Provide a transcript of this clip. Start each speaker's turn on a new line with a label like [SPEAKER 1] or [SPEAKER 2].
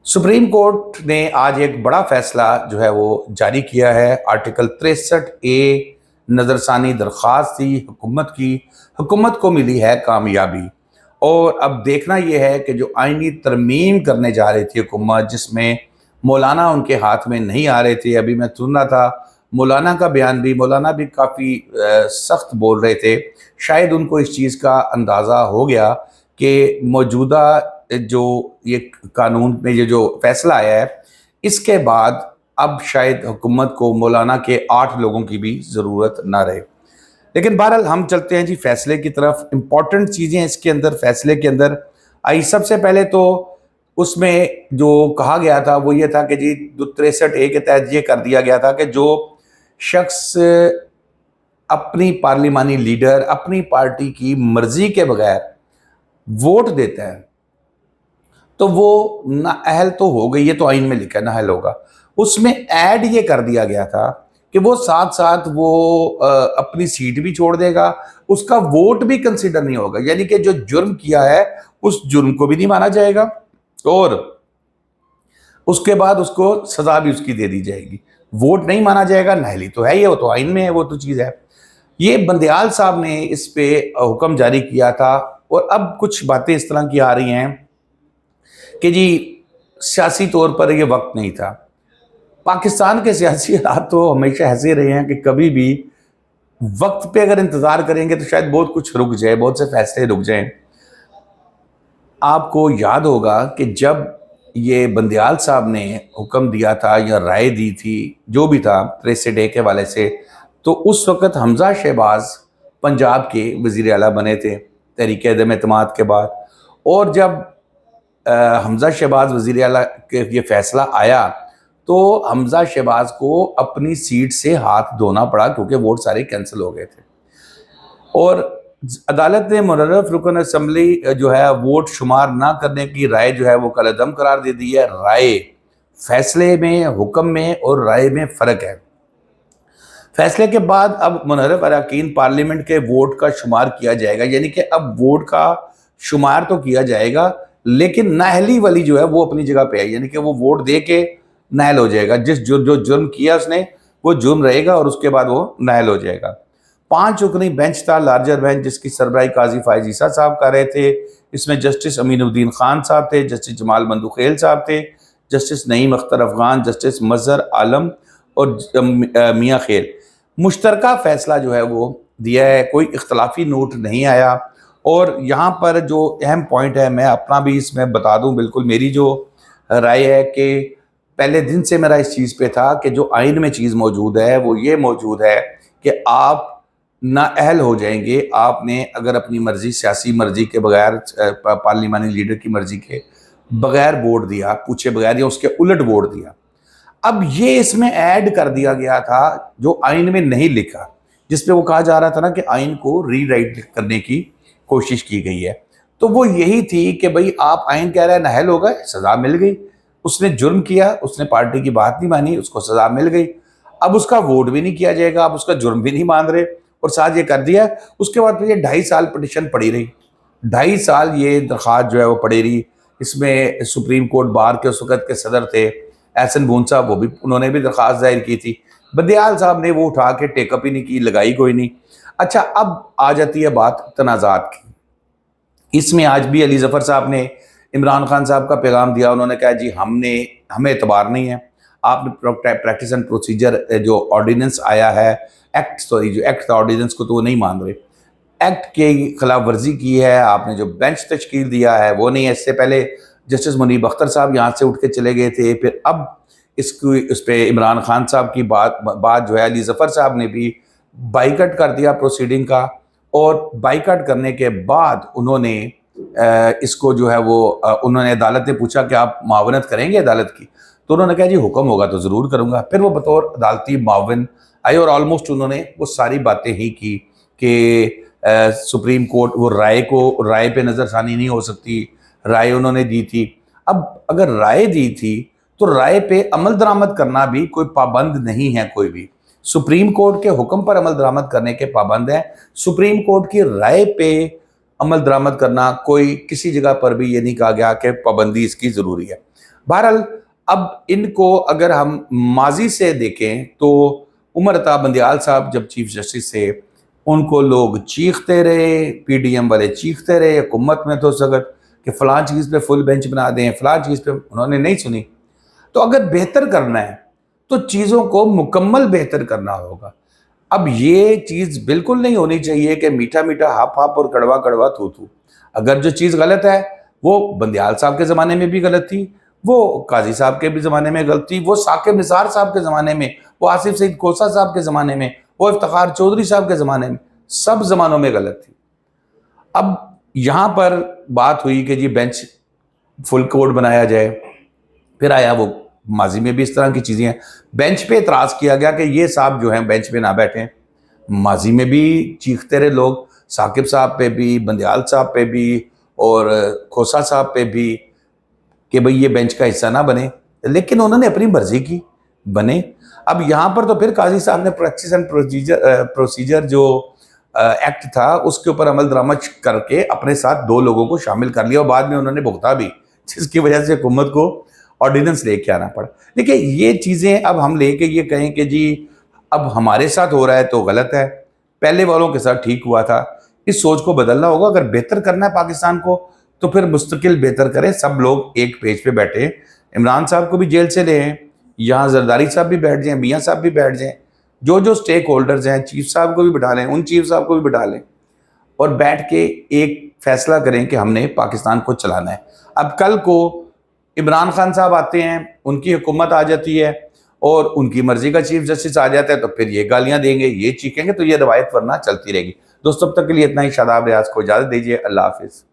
[SPEAKER 1] Supreme court ने आज एक बड़ा फैसला जो है वो जारी किया है। आर्टिकल 63A नज़रसानी दरख्वास्त थी हुकूमत की, हुकूमत को मिली है कामयाबी। और अब देखना यह है कि जो आइनी तरमीम करने जा रही थी हुकूमत, जिसमें मौलाना उनके हाथ में नहीं आ रहे थे। अभी मैं सुन रहा था मौलाना का बयान भी, मौलाना भी काफ़ी सख्त बोल रहे थे। शायद उनको इस चीज़ का अंदाज़ा हो गया कि मौजूदा जो ये कानून में ये जो फैसला आया है, इसके बाद अब शायद हुकूमत को मौलाना के 8 लोगों की भी ज़रूरत ना रहे। लेकिन बहरहाल हम चलते हैं जी फैसले की तरफ। इम्पॉर्टेंट चीज़ें इसके अंदर, फैसले के अंदर आई। सबसे पहले तो उसमें जो कहा गया था वो ये था कि जी 63A के तहत ये कर दिया गया था कि जो शख्स अपनी पार्लिमानी लीडर, अपनी पार्टी की मर्जी के बगैर वोट देता है तो वो नाअहल तो हो गई, ये तो आइन में लिखा है नाअहल होगा। उसमें ऐड ये कर दिया गया था कि वो साथ साथ वो अपनी सीट भी छोड़ देगा, उसका वोट भी कंसिडर नहीं होगा। यानी कि जो जुर्म किया है उस जुर्म को भी नहीं माना जाएगा और उसके बाद उसको सजा भी उसकी दे दी जाएगी। वोट नहीं माना जाएगा, नाअहली तो है ही, वो तो आइन में है, वो तो चीज़ है। ये बंदयाल साहब ने इस पे हुक्म जारी किया था। और अब कुछ बातें इस तरह की आ रही हैं कि जी सियासी तौर पर ये वक्त नहीं था। पाकिस्तान के सियासी हालात तो हमेशा ऐसे रहे हैं कि कभी भी वक्त पे अगर इंतज़ार करेंगे तो शायद बहुत कुछ रुक जाए, बहुत से फैसले रुक जाएं। आपको याद होगा कि जब ये बंदयाल साहब ने हुक्म दिया था या राय दी थी, जो भी था 63A के हवाले से, तो उस वक़्त हमज़ा शहबाज पंजाब के वज़ीर आला बने थे तहरीक अदम एतमाद के बाद। और जब हमज़ा शहबाज वज़ीर आला के ये फ़ैसला आया तो हमज़ा शहबाज को अपनी सीट से हाथ धोना पड़ा क्योंकि वोट सारे कैंसिल हो गए थे। और अदालत ने मुनर्रफ रुकन असम्बली जो है वोट शुमार ना करने की राय जो है वो कलअदम करार दे दी है। राय, फैसले में, हुक्म में और राय में फ़र्क है। फैसले के बाद अब मुनर्रफ अरकान पार्लियामेंट के वोट का शुमार किया जाएगा। यानी कि अब वोट का शुमार तो किया जाएगा लेकिन नाअहली वाली जो है वो अपनी जगह पे है। यानी कि वो वोट दे के नाअहल हो जाएगा। जो जुर्म किया उसने वो जुर्म रहेगा और उसके बाद वो नाअहल हो जाएगा। 5 रुकनी बेंच था, लार्जर बेंच, जिसकी सरबराही काजी फायज ईसा साहब कर रहे थे। इसमें जस्टिस अमीनुद्दीन खान साहब थे, जस्टिस जमाल मंदुखेल साहब थे, जस्टिस नईम अख्तर अफगान, जस्टिस मजहर आलम और मियाँ खेल। मुश्तरका फैसला जो है वो दिया है, कोई इख्तलाफी नोट नहीं आया। और यहाँ पर जो अहम पॉइंट है, मैं अपना भी इसमें बता दूँ, बिल्कुल मेरी जो राय है कि पहले दिन से मेरा इस चीज़ पे था कि जो आइन में चीज़ मौजूद है वो ये मौजूद है कि आप नाअहल हो जाएंगे। आपने अगर अपनी मर्जी, सियासी मर्जी के बगैर, पार्लिमानी लीडर की मर्जी के बगैर वोट दिया, पूछे बगैर, या उसके उलट वोट दिया। अब ये इसमें ऐड कर दिया गया था जो आइन में नहीं लिखा, जिसपे वो कहा जा रहा था ना कि आइन को रीराइट करने की कोशिश की गई है। तो वो यही थी कि भाई आप आइन कह रहे हैं नाअहल हो गए, सज़ा मिल गई। उसने जुर्म किया, उसने पार्टी की बात नहीं मानी, उसको सज़ा मिल गई। अब उसका वोट भी नहीं किया जाएगा, आप उसका जुर्म भी नहीं मान रहे और साथ ये कर दिया। उसके बाद फिर ये 2.5 साल पटिशन पड़ी रही, 2.5 साल ये दरख्वास्त जो है वो पड़ी रही। इसमें सुप्रीम कोर्ट बार के उस वक़्त के सदर थे एहसन बून साहब, वो भी, उन्होंने भी दरख्वास्त दायर की थी। बंदयाल साहब ने वो उठा के टेकअप ही नहीं की, लगाई कोई नहीं। अच्छा, अब आ जाती है बात तनाज़ात की। इसमें आज भी अली ज़फ़र साहब ने इमरान खान साहब का पैगाम दिया। उन्होंने कहा जी हमें एतबार नहीं है, आपने प्रैक्टिस एंड प्रोसीजर जो ऑर्डिनेंस आया है, जो एक्ट था, ऑर्डिनेंस को तो वो नहीं मान रहे। एक्ट की खिलाफ वर्जी की है, आपने जो बेंच तश्कील दिया है वो नहीं है। इससे पहले जस्टिस मुनीब अख्तर साहब यहाँ से उठ के चले गए थे। फिर अब इस पे इमरान खान साहब की बात जो है, अली ज़फ़र साहब ने भी बाइकआउट कर दिया प्रोसीडिंग का। और बाइकआउट करने के बाद उन्होंने इसको जो है वो उन्होंने, अदालत ने पूछा कि आप मुआवनत करेंगे अदालत की, तो उन्होंने कहा जी हुक्म होगा तो ज़रूर करूँगा। फिर वो बतौर अदालती मुआवन आए और ऑलमोस्ट उन्होंने वो सारी बातें ही की कि सुप्रीम कोर्ट वो राय पे नज़रसानी नहीं हो सकती, राय उन्होंने दी थी। अब अगर राय दी थी तो राय पे अमल दरामद करना भी कोई पाबंद नहीं है। कोई भी सुप्रीम कोर्ट के हुक्म पर अमल दरामद करने के पाबंद है। सुप्रीम कोर्ट की राय पे अमल दरामद करना, कोई किसी जगह पर भी ये नहीं कहा गया कि पाबंदी इसकी ज़रूरी है। بہرحال اب ان کو اگر ہم ماضی سے دیکھیں تو عمر عطا بندیال صاحب جب چیف جسٹس تھے ان کو لوگ چیختے رہے، پی ڈی ایم والے چیختے رہے حکومت میں تو سخت کہ فلاں چیز پہ فل بینچ بنا دیں، فلاں چیز پہ، انہوں نے نہیں سنی۔ تو اگر بہتر کرنا ہے تو چیزوں کو مکمل بہتر کرنا ہوگا۔ اب یہ چیز بالکل نہیں ہونی چاہیے کہ میٹھا میٹھا ہاپ ہاپ اور کڑوا کڑوا تھو تھو۔ اگر جو چیز غلط ہے وہ بندیال صاحب کے زمانے میں بھی غلط تھی، وہ قاضی صاحب کے بھی زمانے میں غلط تھی، وہ ثاقب نثار صاحب کے زمانے میں، وہ آصف سعید کھوسہ صاحب کے زمانے میں، وہ افتخار چودھری صاحب کے زمانے میں، سب زمانوں میں غلط تھی۔ اب یہاں پر بات ہوئی کہ جی بینچ فل کوڈ بنایا جائے، پھر آیا وہ ماضی میں بھی اس طرح کی چیزیں ہیں، بینچ پہ اعتراض کیا گیا کہ یہ صاحب جو ہیں بینچ پہ نہ بیٹھیں۔ ماضی میں بھی چیختے رہے لوگ، ثاقب صاحب پہ بھی، بندیال صاحب پہ بھی، اور کھوسہ صاحب پہ بھی، کہ بھئی یہ بینچ کا حصہ نہ بنے، لیکن انہوں نے اپنی مرضی کی بنے۔ اب یہاں پر تو پھر قاضی صاحب نے پریکٹس اینڈ پروسیجر جو ایکٹ تھا اس کے اوپر عمل درآمد کر کے اپنے ساتھ 2 لوگوں کو شامل کر لیا، اور بعد میں انہوں نے بھگتا بھی، جس کی وجہ سے حکومت کو آرڈیننس لے کے آنا پڑا۔ دیکھیں یہ چیزیں اب ہم لے کے یہ کہیں کہ جی اب ہمارے ساتھ ہو رہا ہے تو غلط ہے، پہلے والوں کے ساتھ ٹھیک ہوا تھا، اس سوچ کو بدلنا ہوگا۔ اگر بہتر کرنا ہے پاکستان کو تو پھر مستقل بہتر کریں، سب لوگ ایک پیج پہ بیٹھیں، عمران صاحب کو بھی جیل سے لے آئیں، یہاں زرداری صاحب بھی بیٹھ جائیں، میاں صاحب بھی بیٹھ جائیں، جو سٹیک ہولڈرز ہیں، چیف صاحب کو بھی بٹھا لیں، ان چیف صاحب کو بھی بٹھا لیں، اور بیٹھ کے ایک فیصلہ کریں کہ ہم نے پاکستان کو چلانا ہے۔ اب کل کو عمران خان صاحب آتے ہیں، ان کی حکومت آ جاتی ہے اور ان کی مرضی کا چیف جسٹس آ جاتا ہے، تو پھر یہ گالیاں دیں گے، یہ چیخیں گے، تو یہ روایت ورنہ چلتی رہے گی۔ دوستو اب تک کے لیے اتنا ہی، شاداب ریاض کو اجازت دیجیے، اللہ حافظ۔